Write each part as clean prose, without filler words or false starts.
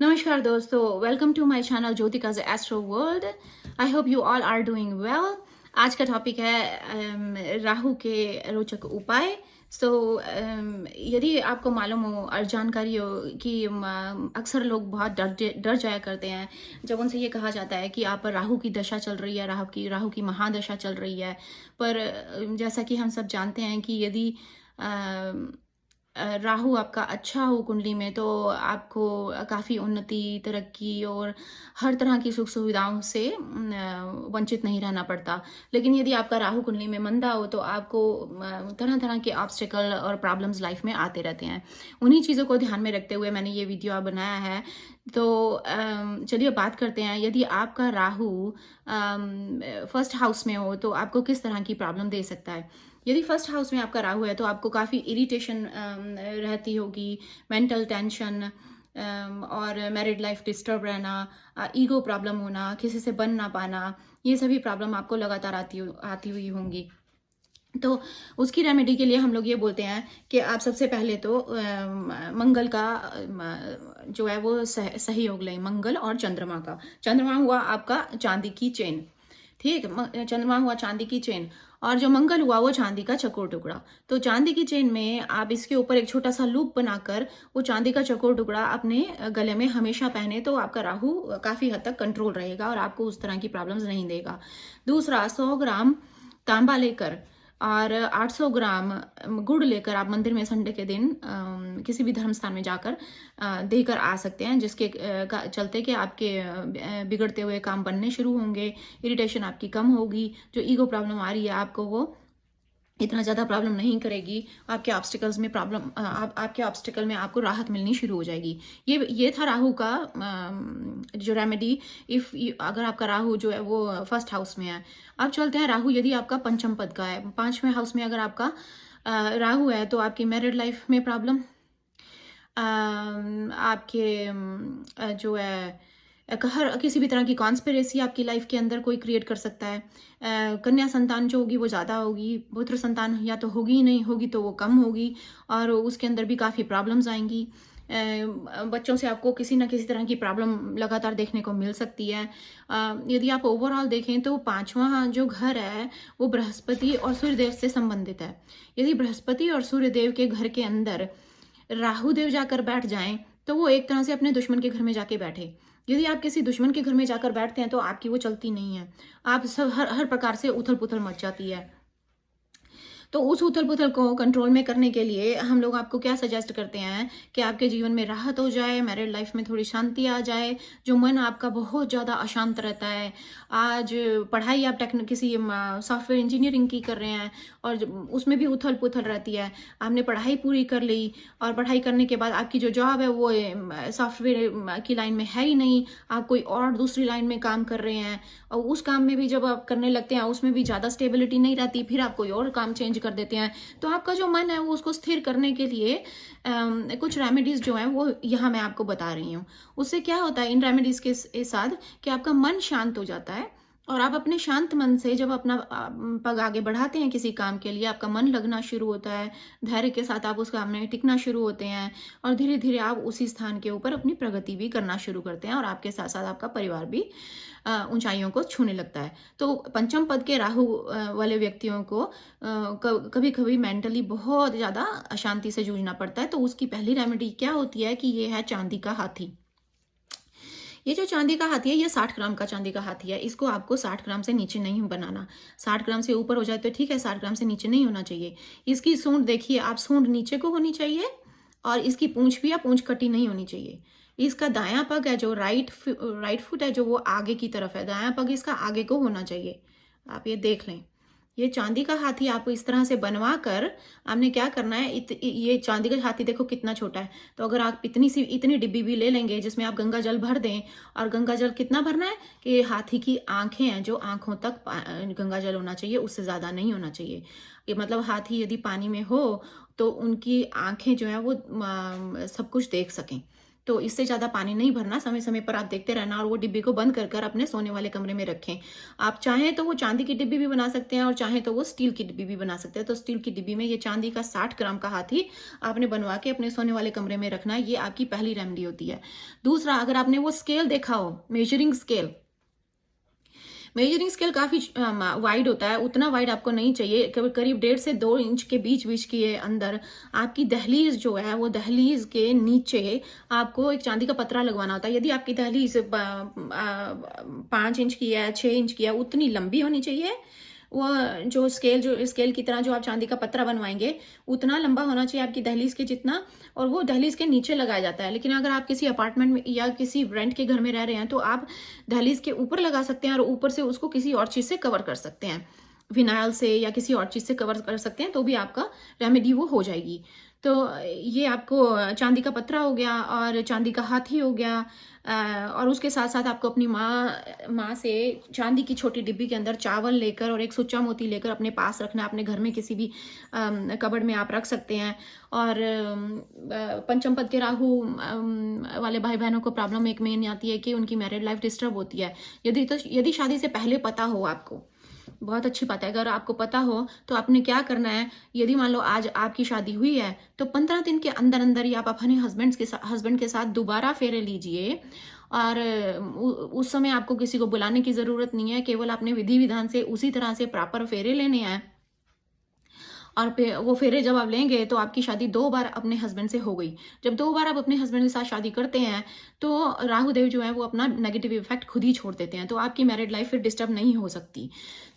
नमस्कार दोस्तों, welcome to my channel Jyotika's astro world. I hope you all are doing well. आज का topic है राहु के रोचक उपाय। यदि आपको मालूम हो और जानकारी हो कि अक्सर लोग बहुत डर जाया करते हैं जब उनसे ये कहा जाता है कि आप पर राहु की दशा चल रही है, राहु की महादशा चल रही है। पर जैसा कि हम सब जानते हैं कि यदि राहु आपका अच्छा हो कुंडली में तो आपको काफ़ी उन्नति, तरक्की और हर तरह की सुख सुविधाओं से वंचित नहीं रहना पड़ता। लेकिन यदि आपका राहु कुंडली में मंदा हो तो आपको तरह तरह के ऑब्स्टिकल और प्रॉब्लम्स लाइफ में आते रहते हैं। उन्हीं चीज़ों को ध्यान में रखते हुए मैंने ये वीडियो बनाया है। तो चलिए बात करते हैं। यदि आपका राहु फर्स्ट हाउस में हो तो आपको किस तरह की प्रॉब्लम दे सकता है। यदि फर्स्ट हाउस में आपका राहु है तो आपको काफ़ी इरिटेशन रहती होगी, मेंटल टेंशन और मैरिड लाइफ डिस्टर्ब रहना, ईगो प्रॉब्लम होना, किसी से बन ना पाना, ये सभी प्रॉब्लम आपको लगातार आती हुई होंगी। तो उसकी रेमेडी के लिए हम लोग ये बोलते हैं कि आप सबसे पहले तो मंगल का जो है वो सहयोग लें, मंगल और चंद्रमा का। चंद्रमा हुआ आपका चांदी की चेन, ठीक। चंद्रमा हुआ चांदी की चेन और जो मंगल हुआ वो चांदी का चकोर टुकड़ा। तो चांदी की चेन में आप इसके ऊपर एक छोटा सा लूप बनाकर वो चांदी का चकोर टुकड़ा अपने गले में हमेशा पहने तो आपका राहु काफी हद तक कंट्रोल रहेगा और आपको उस तरह की प्रॉब्लम्स नहीं देगा। दूसरा, 100 ग्राम तांबा लेकर और 800 ग्राम गुड़ लेकर आप मंदिर में संडे के दिन किसी भी धर्म स्थान में जाकर देकर आ सकते हैं, जिसके चलते कि आपके बिगड़ते हुए काम बनने शुरू होंगे, इरिटेशन आपकी कम होगी, जो ईगो प्रॉब्लम आ रही है आपको वो इतना ज़्यादा प्रॉब्लम नहीं करेगी। आपके ऑब्स्टिकल्स में आपके ऑब्स्टिकल में आपको राहत मिलनी शुरू हो जाएगी। ये था राहु का जो रेमेडी। अगर आपका राहु जो है वो फर्स्ट हाउस में है। अब चलते हैं राहु यदि आपका पंचम पद का है, पांचवें हाउस में अगर आपका राहु है तो आपकी मैरिड लाइफ में प्रॉब्लम, आपके जो है हर किसी भी तरह की कॉन्स्पिरेसी आपकी लाइफ के अंदर कोई क्रिएट कर सकता है। कन्या संतान जो होगी वो ज़्यादा होगी, पुत्र संतान या तो होगी ही नहीं, होगी तो वो कम होगी और उसके अंदर भी काफ़ी प्रॉब्लम्स आएंगी। बच्चों से आपको किसी ना किसी तरह की प्रॉब्लम लगातार देखने को मिल सकती है। यदि आप ओवरऑल देखें तो पांचवा जो घर है वो बृहस्पति और सूर्यदेव से संबंधित है। यदि बृहस्पति और सूर्यदेव के घर के अंदर राहु देव जाकर बैठ जाएं तो वो एक तरह से अपने दुश्मन के घर में जाके बैठे। यदि आप किसी दुश्मन के घर में जाकर बैठते हैं तो आपकी वो चलती नहीं है, आप सब हर प्रकार से उथल पुथल मच जाती है। तो उस उथल पुथल को कंट्रोल में करने के लिए हम लोग आपको क्या सजेस्ट करते हैं कि आपके जीवन में राहत हो जाए, मैरिड लाइफ में थोड़ी शांति आ जाए, जो मन आपका बहुत ज़्यादा अशांत रहता है। आज पढ़ाई आप किसी सॉफ्टवेयर इंजीनियरिंग की कर रहे हैं और उसमें भी उथल पुथल रहती है। आपने पढ़ाई पूरी कर ली और पढ़ाई करने के बाद आपकी जो जॉब है वो सॉफ्टवेयर की लाइन में है ही नहीं, आप कोई और दूसरी लाइन में काम कर रहे हैं और उस काम में भी जब आप करने लगते हैं उसमें भी ज़्यादा स्टेबिलिटी नहीं रहती, फिर आप कोई और काम चेंज कर देते हैं। तो आपका जो मन है वो उसको स्थिर करने के लिए कुछ रेमेडीज जो हैं वो यहाँ मैं आपको बता रही हूँ। उससे क्या होता है इन रेमेडीज के साथ कि आपका मन शांत हो जाता है और आप अपने शांत मन से जब अपना पग आगे बढ़ाते हैं किसी काम के लिए, आपका मन लगना शुरू होता है, धैर्य के साथ आप उस काम में टिकना शुरू होते हैं और धीरे धीरे आप उसी स्थान के ऊपर अपनी प्रगति भी करना शुरू करते हैं और आपके साथ साथ आपका परिवार भी ऊंचाइयों को छूने लगता है। तो पंचम पद के राहु वाले व्यक्तियों को कभी कभी मेंटली बहुत ज़्यादा अशांति से जूझना पड़ता है। तो उसकी पहली रेमेडी क्या होती है कि ये है चांदी का हाथी। ये जो चांदी का हाथी है ये 60 ग्राम का चांदी का हाथी है। इसको आपको 60 ग्राम से नीचे नहीं बनाना। 60 ग्राम से ऊपर हो जाए तो ठीक है, 60 ग्राम से नीचे नहीं होना चाहिए। इसकी सूंड देखिए आप, सूंड नीचे को होनी चाहिए और इसकी पूंछ भी या पूंछ कटी नहीं होनी चाहिए। इसका दायां पग है जो राइट फुट है जो वो आगे की तरफ है, दायां पग इसका आगे को होना चाहिए। आप ये देख लें। ये चांदी का हाथी आपको इस तरह से बनवा कर आपने क्या करना है, ये चांदी का हाथी देखो कितना छोटा है। तो अगर आप इतनी डिब्बी भी ले लेंगे जिसमें आप गंगा जल भर दें, और गंगा जल कितना भरना है कि हाथी की आंखें हैं जो आंखों तक गंगा जल होना चाहिए, उससे ज़्यादा नहीं होना चाहिए। ये मतलब हाथी यदि पानी में हो तो उनकी आंखें जो है वो सब कुछ देख सकें। तो इससे ज़्यादा पानी नहीं भरना, समय समय पर आप देखते रहना और वो डिब्बी को बंद कर कर अपने सोने वाले कमरे में रखें। आप चाहें तो वो चांदी की डिब्बी भी बना सकते हैं और चाहें तो वो स्टील की डिब्बी भी बना सकते हैं। तो स्टील की डिब्बी में ये चांदी का 60 ग्राम का हाथी आपने बनवा के अपने सोने वाले कमरे में रखना है। ये आपकी पहली रेमेडी होती है। दूसरा, अगर आपने वो स्केल देखा हो, मेजरिंग स्केल, मेजरिंग स्केल काफ़ी वाइड होता है, उतना वाइड आपको नहीं चाहिए। करीब 1.5 से 2 इंच के बीच बीच के अंदर आपकी दहलीज जो है, वो दहलीज के नीचे आपको एक चांदी का पतरा लगवाना होता है। यदि आपकी दहलीज 5 इंच की है, 6 इंच की है, उतनी लंबी होनी चाहिए। वो जो स्केल की तरह जो आप चांदी का पतरा बनवाएंगे, उतना लंबा होना चाहिए आपकी दहलीज के जितना, और वो दहलीज के नीचे लगाया जाता है। लेकिन अगर आप किसी अपार्टमेंट में या किसी रेंट के घर में रह रहे हैं, तो आप दहलीज के ऊपर लगा सकते हैं और ऊपर से उसको किसी और चीज़ से कवर कर सकते हैं, विनाइल से या किसी और चीज़ से कवर कर सकते हैं, तो भी आपका रेमेडी वो हो जाएगी। तो ये आपको चांदी का पत्रा हो गया और चांदी का हाथी हो गया। और उसके साथ साथ आपको अपनी माँ से चांदी की छोटी डिब्बी के अंदर चावल लेकर और एक सुच्चा मोती लेकर अपने पास रखना। अपने घर में किसी भी कबर्ड में आप रख सकते हैं। और पंचम पद के राहु वाले भाई बहनों को प्रॉब्लम एक मेन आती है कि उनकी मैरिड लाइफ डिस्टर्ब होती है। यदि शादी से पहले पता हो आपको, बहुत अच्छी बात है। अगर आपको पता हो तो आपने क्या करना है, यदि मान लो आज आपकी शादी हुई है, तो 15 दिन के अंदर अंदर ही आप अपने हस्बैंड के साथ दोबारा फेरे लीजिए। और उस समय आपको किसी को बुलाने की ज़रूरत नहीं है, केवल आपने विधि विधान से उसी तरह से प्रॉपर फेरे लेने हैं। और वो फेरे जब आप लेंगे तो आपकी शादी 2 बार अपने हस्बैंड से हो गई। जब 2 बार आप अपने हस्बैंड के साथ शादी करते हैं, तो राहु देव जो है वो अपना नेगेटिव इफेक्ट खुद ही छोड़ देते हैं, तो आपकी मैरिड लाइफ फिर डिस्टर्ब नहीं हो सकती।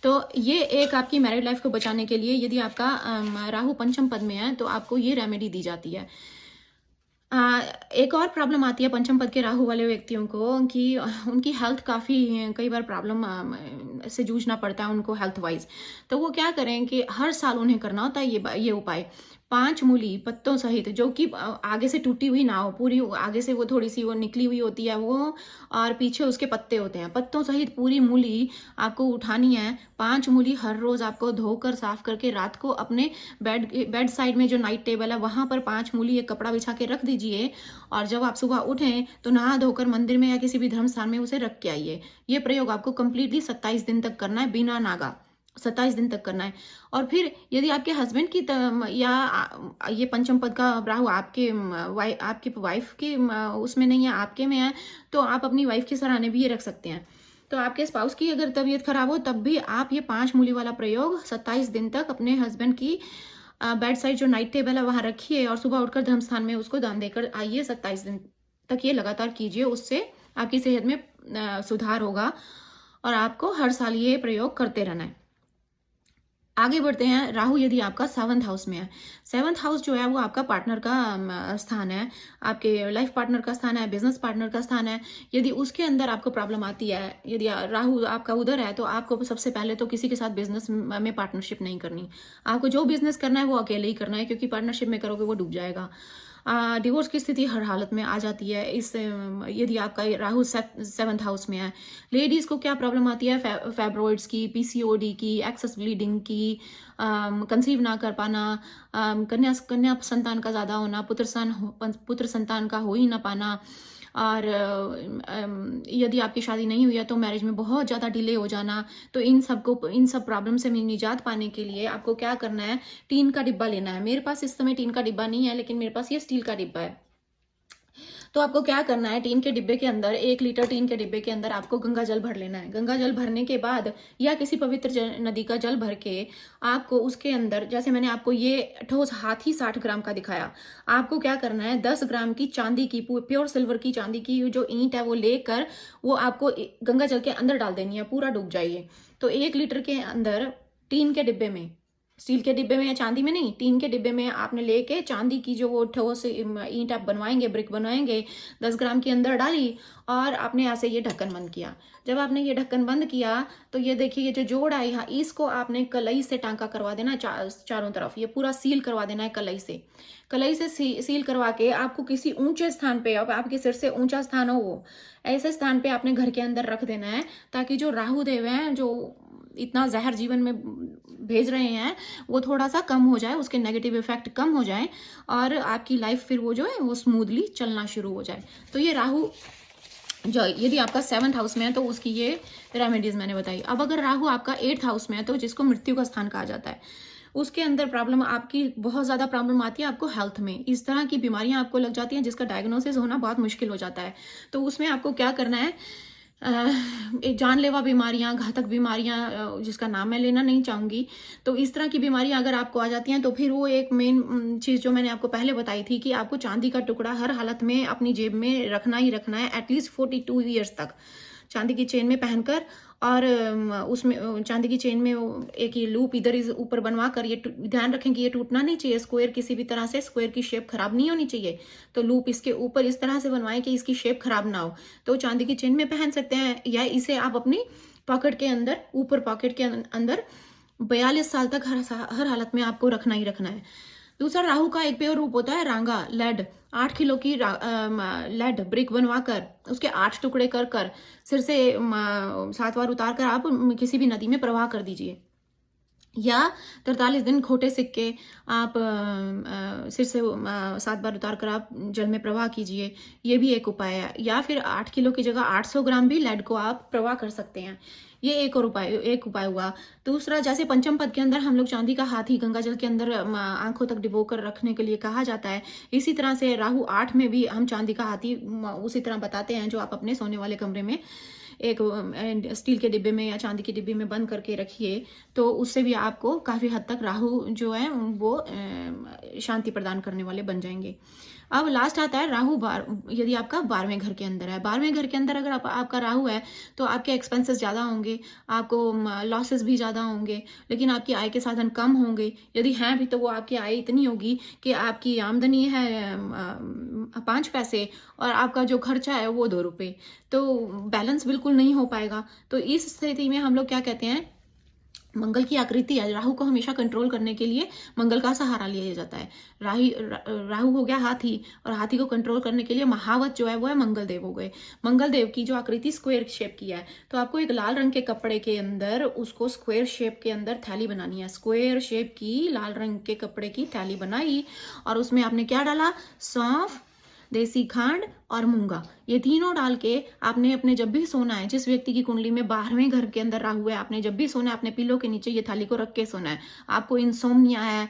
तो ये एक आपकी मैरिड लाइफ को बचाने के लिए, यदि आपका राहु पंचम पद में है, तो आपको ये रेमेडी दी जाती है। एक और प्रॉब्लम आती है पंचम पद के राहु वाले व्यक्तियों को कि उनकी हेल्थ काफ़ी कई बार प्रॉब्लम से जूझना पड़ता है उनको हेल्थ वाइज। तो वो क्या करें कि हर साल उन्हें करना होता है ये उपाय। 5 मूली पत्तों सहित, जो कि आगे से टूटी हुई ना हो, पूरी आगे से वो थोड़ी सी वो निकली हुई होती है वो, और पीछे उसके पत्ते होते हैं। पत्तों सहित पूरी मूली आपको उठानी है। 5 मूली हर रोज आपको धोकर साफ करके रात को अपने बेड साइड में जो नाइट टेबल है वहां पर 5 मूली एक कपड़ा बिछा के रख दीजिए। और जब आप सुबह उठें तो नहा धोकर मंदिर में या किसी भी धर्म स्थान में उसे रख के आइए। ये प्रयोग आपको कंप्लीटली 27 दिन तक करना है, बिना नागा 27 दिन तक करना है। और फिर यदि आपके हस्बैंड की ये पंचम पद का राहु आपके वाइफ के उसमें नहीं है, आपके में है, तो आप अपनी वाइफ के सराहने भी ये रख सकते हैं। तो आपके स्पाउस की अगर तबीयत खराब हो तब भी आप ये 5 मूली वाला प्रयोग 27 दिन तक अपने हस्बैंड की बेड साइड जो नाइट टेबल है वहां रखिए और सुबह उठकर धर्म स्थान में उसको दान देकर आइए। 27 दिन तक ये लगातार कीजिए, उससे आपकी सेहत में सुधार होगा और आपको हर साल ये प्रयोग करते रहना है। आगे बढ़ते हैं। राहु यदि आपका 7th हाउस में है, 7th हाउस जो है वो आपका पार्टनर का स्थान है, आपके लाइफ पार्टनर का स्थान है, बिजनेस पार्टनर का स्थान है। यदि उसके अंदर आपको प्रॉब्लम आती है, यदि राहु आपका उधर है, तो आपको सबसे पहले तो किसी के साथ बिजनेस में पार्टनरशिप नहीं करनी। आपको जो बिजनेस करना है वो अकेले ही करना है, क्योंकि पार्टनरशिप में करोगे वो डूब जाएगा। डिवोर्स की स्थिति हर हालत में आ जाती है यदि आपका राहु 7th हाउस में है। लेडीज को क्या प्रॉब्लम आती है, फैब्रॉइड्स की, पीसीओडी की, एक्सेस ब्लीडिंग की, कंसीव ना कर पाना, कन्या संतान का ज्यादा होना, पुत्र संतान का हो ही ना पाना। और यदि आपकी शादी नहीं हुई है तो मैरिज में बहुत ज़्यादा डिले हो जाना। तो इन सब प्रॉब्लम से निजात पाने के लिए आपको क्या करना है, टीन का डिब्बा लेना है। मेरे पास इस समय टीन का डिब्बा नहीं है, लेकिन मेरे पास ये स्टील का डिब्बा है। तो आपको क्या करना है, टीन के डिब्बे के अंदर 1 लीटर टीन के डिब्बे के अंदर आपको गंगा जल भर लेना है। गंगा जल भरने के बाद या किसी पवित्र नदी का जल भर के आपको उसके अंदर, जैसे मैंने आपको ये ठोस हाथी 60 ग्राम का दिखाया, आपको क्या करना है 10 ग्राम की चांदी की, प्योर सिल्वर की चांदी की जो ईंट है वो लेकर वो आपको गंगा जल के अंदर डाल देनी है, पूरा डूब जाइए। तो 1 लीटर के अंदर टीन के डिब्बे में, स्टील के डिब्बे में या चांदी में नहीं, टीन के डिब्बे में आपने लेके चांदी की जो वो ठोस ईंट आप बनवाएंगे, ब्रिक बनवाएंगे, 10 ग्राम के अंदर डाली और आपने ऐसे ये ढक्कन बंद किया। जब आपने ये ढक्कन बंद किया तो ये देखिए, ये जो जोड़ है यहाँ, इसको आपने कलई से टांका करवा देना चारों तरफ, ये पूरा सील करवा देना है कलई से सील करवा के आपको किसी ऊंचे स्थान पे, अब आपके सिर से ऊंचा स्थान हो वो ऐसे स्थान पे आपने घर के अंदर रख देना है, ताकि जो राहु देव हैं जो इतना जहर जीवन में भेज रहे हैं वो थोड़ा-सा कम हो जाए, उसके नेगेटिव इफ़ेक्ट कम हो जाएँ और आपकी लाइफ़ फिर वो जो है वो स्मूथली चलना शुरू हो जाए। तो ये राहु जो यदि आपका 7th हाउस में है तो उसकी ये रेमेडीज़ मैंने बताई। अब अगर राहु आपका 8th हाउस में है तो जिसको मृत्यु का स्थान कहा जाता है, उसके अंदर प्रॉब्लम आपकी बहुत ज़्यादा प्रॉब्लम आती है आपको हेल्थ में। इस तरह की बीमारियाँ आपको लग जाती हैं जिसका डायग्नोसिस होना बहुत मुश्किल हो जाता है। तो उसमें आपको क्या करना है, एक जानलेवा बीमारियाँ, घातक बीमारियाँ जिसका नाम मैं लेना नहीं चाहूँगी। तो इस तरह की बीमारियाँ अगर आपको आ जाती हैं तो फिर वो एक मेन चीज़ जो मैंने आपको पहले बताई थी कि आपको चांदी का टुकड़ा हर हालत में अपनी जेब में रखना ही रखना है एटलीस्ट 42 ईयर्स तक। चांदी की चेन में पहनकर और उसमें चांदी की चेन में वो एक ये लूप इधर इस ऊपर बनवा कर ये ध्यान रखें कि ये टूटना नहीं चाहिए। स्क्वायर किसी भी तरह से स्क्वायर की शेप खराब नहीं होनी चाहिए। तो लूप इसके ऊपर इस तरह से बनवाएं कि इसकी शेप खराब ना हो। तो चांदी की चेन में पहन सकते हैं या इसे आप अपनी पॉकेट के अंदर, ऊपर पॉकेट के अंदर 42 साल तक हर हालत में आपको रखना ही रखना है। दूसरा राहु का एक और रूप होता है रांगा, लेड। 8 किलो की लेड ब्रिक बनवाकर उसके 8 टुकड़े कर कर सिर से 7 बार उतार कर आप किसी भी नदी में प्रवाह कर दीजिए, या 43 दिन खोटे सिक्के आप सिर से 7 बार उतार कर आप जल में प्रवाह कीजिए। ये भी एक उपाय है। या फिर 8 किलो की जगह 800 ग्राम भी लेड को आप प्रवाह कर सकते हैं। ये एक उपाय हुआ। दूसरा, जैसे पंचम पद के अंदर हम लोग चांदी का हाथी गंगा जल के अंदर आंखों तक डुबो कर रखने के लिए कहा जाता है। इसी तरह से राहु 8 में भी हम चांदी का हाथी उसी तरह बताते हैं, जो आप अपने सोने वाले कमरे में एक स्टील के डिब्बे में या चांदी के डिब्बे में बंद करके रखिए। तो उससे भी आपको काफ़ी हद तक राहु जो है वो शांति प्रदान करने वाले बन जाएंगे। अब लास्ट आता है राहु यदि आपका 12वें घर के अंदर है। 12वें घर के अंदर अगर आपका राहु है तो आपके एक्सपेंसेस ज़्यादा होंगे, आपको लॉसेस भी ज़्यादा होंगे, लेकिन आपकी आय के साधन कम होंगे। यदि हैं भी तो वो आपकी आय इतनी होगी कि आपकी आमदनी है 5 पैसे और आपका जो खर्चा है वो 2 रुपये। तो बैलेंस बिल्कुल नहीं हो पाएगा। तो इस स्थिति में हम लोग क्या कहते हैं, मंगल की आकृति है, राहु को हमेशा कंट्रोल करने के लिए मंगल का सहारा लिया जाता है। राहु हो गया हाथी, और हाथी को कंट्रोल करने के लिए महावत जो है वो है मंगल देव हो गए। मंगल देव की जो आकृति स्क्वायर शेप की है, तो आपको एक लाल रंग के कपड़े के अंदर उसको स्क्वायर शेप के अंदर थैली बनानी है। स्क्वायर शेप की लाल रंग के कपड़े की थैली बनाई और उसमें आपने क्या डाला, सौंफ, देसी खांड और मूंगा, ये तीनों डाल के आपने अपने जब भी सोना है, जिस व्यक्ति की कुंडली में 12वें घर के अंदर राहु है, आपने जब भी सोना है अपने पिलो के नीचे ये थाली को रख के सोना है। आपको इंसोम्निया है,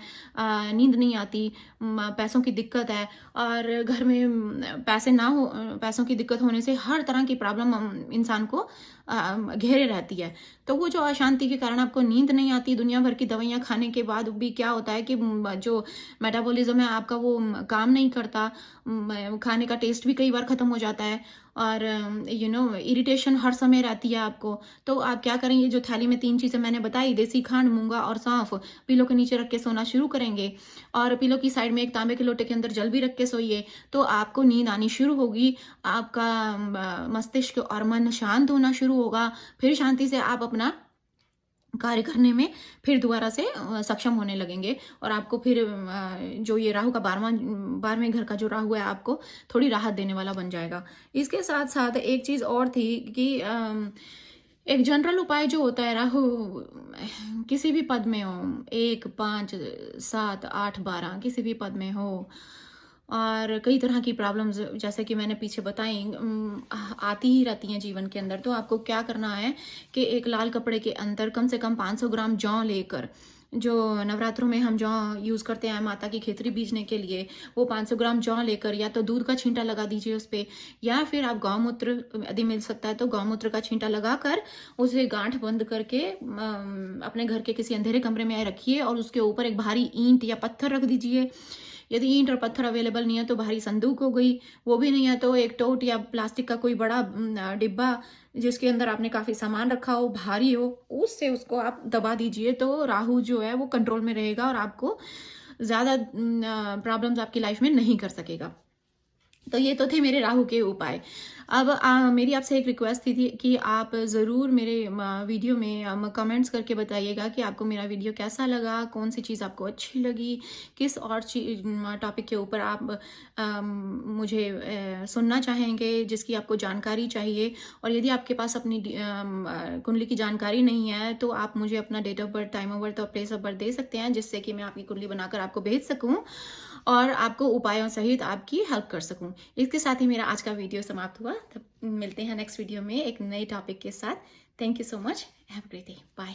नींद नहीं आती, पैसों की दिक्कत है और घर में पैसों की दिक्कत होने से हर तरह की प्रॉब्लम इंसान को घेरे रहती है। तो वो जो अशांति के कारण आपको नींद नहीं आती, दुनिया भर की दवाइयाँ खाने के बाद भी क्या होता है कि जो मेटाबॉलिज्म है आपका वो काम नहीं करता, खाने का टेस्ट भी कई बार खत्म हो जाता है और इरिटेशन हर समय रहती है आपको। तो आप क्या करेंगे, जो थाली में 3 चीज़ें मैंने बताई, देसी खांड, मूंगा और सौंफ, पिलो के नीचे रख के सोना शुरू करेंगे और पिलो की साइड में एक तांबे के लोटे के अंदर जल भी रख के सोइए, तो आपको नींद आनी शुरू होगी। आपका मस्तिष्क और मन शांत होना शुरू होगा। फिर शांति से आप अपना कार्य करने में फिर दोबारा से सक्षम होने लगेंगे और आपको फिर जो ये राहु का 12वें घर का जो राहु है आपको थोड़ी राहत देने वाला बन जाएगा। इसके साथ साथ एक चीज़ और थी कि एक जनरल उपाय जो होता है, राहु किसी भी पद में हो, 1, 5, 7, 8, 12 किसी भी पद में हो और कई तरह की प्रॉब्लम्स जैसे कि मैंने पीछे बताई आती ही रहती हैं जीवन के अंदर, तो आपको क्या करना है कि एक लाल कपड़े के अंदर कम से कम 500 ग्राम जौ लेकर, जो नवरात्रों में हम जौ यूज़ करते हैं माता की खेतरी बीजने के लिए, वो 500 ग्राम जौ लेकर या तो दूध का छींटा लगा दीजिए उस पर, या फिर आप गौमूत्र यदि मिल सकता है तो गौमूत्र का छींटा लगाकर उसे गांठ बंद करके अपने घर के किसी अंधेरे कमरे में रखिए और उसके ऊपर एक भारी ईंट या पत्थर रख दीजिए। यदि ईंट और पत्थर अवेलेबल नहीं है तो भारी संदूक हो गई, वो भी नहीं है तो एक टोट या प्लास्टिक का कोई बड़ा डिब्बा जिसके अंदर आपने काफ़ी सामान रखा हो, भारी हो, उससे उसको आप दबा दीजिए। तो राहु जो है वो कंट्रोल में रहेगा और आपको ज़्यादा प्रॉब्लम्स आपकी लाइफ में नहीं कर सकेगा। तो ये तो थे मेरे राहु के उपाय। अब मेरी आपसे एक रिक्वेस्ट थी कि आप ज़रूर मेरे वीडियो में कमेंट्स करके बताइएगा कि आपको मेरा वीडियो कैसा लगा, कौन-सी चीज़ आपको अच्छी लगी, किस और टॉपिक के ऊपर आप मुझे सुनना चाहेंगे, जिसकी आपको जानकारी चाहिए। और यदि आपके पास अपनी कुंडली की जानकारी नहीं है, तो आप मुझे अपना date of birth, time of birth और प्लेस ऑफ बर्थ दे सकते हैं, जिससे कि मैं आपकी कुंडली बनाकर आपको भेज सकूँ और आपको उपायों सहित आपकी हेल्प कर सकूं। इसके साथ ही मेरा आज का वीडियो समाप्त हुआ। तब मिलते हैं नेक्स्ट वीडियो में एक नए टॉपिक के साथ। Thank you so much. Have a great day. Bye.